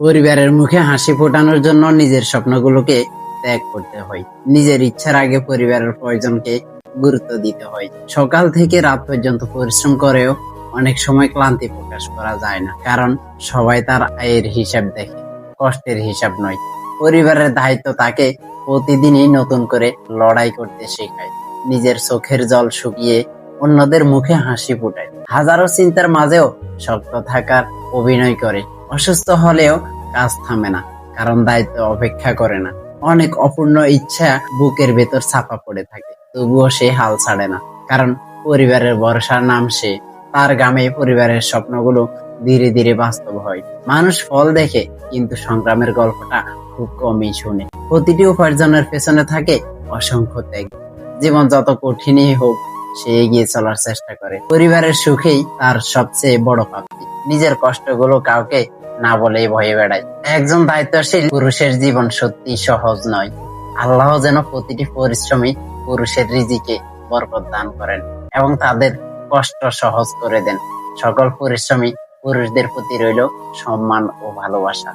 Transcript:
পরিবারের মুখে হাসি ফোটানোর জন্য নিজের স্বপ্নগুলোকে ত্যাগ করতে হয়। নিজের ইচ্ছার আগে পরিবারের প্রয়োজনকে গুরুত্ব দিতে হয়। সকাল থেকে রাত পর্যন্ত পরিশ্রম করেও অনেক সময় ক্লান্তি প্রকাশ করা যায় না, কারণ সবাই তার আয়ের হিসাব দেখে, কষ্টের হিসাব নয়। পরিবারের দায়িত্ব তাকে প্রতিদিনই নতুন করে লড়াই করতে শেখায়, নিজের চোখের জল শুকিয়ে অন্যদের মুখে হাসি ফোটায়, হাজারো চিন্তার মাঝেও শক্ত থাকার অভিনয় করে। অসুস্থ হলেও কাজ থামে না, কারণ দায়িত্ব অপেক্ষা করে না। অনেক অপূর্ণ ইচ্ছা বুকের ভেতর চাপা পড়ে থাকে, তবুও সে হাল ছাড়ে না, কারণ পরিবারের ভরসার নাম সে। তার গ্রামে পরিবারের স্বপ্নগুলো ধীরে ধীরে বাস্তব হয়। মানুষ ফল দেখে, কিন্তু সংগ্রামের গল্পটা খুব কমই শুনে। প্রতিটি উপার্জনের পেছনে থাকে অসংখ্য ত্যাগ। জীবন যত কঠিনই হোক, সে এগিয়ে চলার চেষ্টা করে। পরিবারের সুখেই তার সবচেয়ে বড় প্রাপ্তি। নিজের কষ্টগুলো কাউকে না বলেই ভয়ে বেড়ায়। একজন দায়িত্বশীল পুরুষের জীবন সত্যি সহজ নয়। আল্লাহ যেন প্রতিটি পরিশ্রমী পুরুষের রিজিকে বরকত দান করেন এবং তাদের কষ্ট সহজ করে দেন। সকল পরিশ্রমী পুরুষদের প্রতি রইল সম্মান ও ভালোবাসা।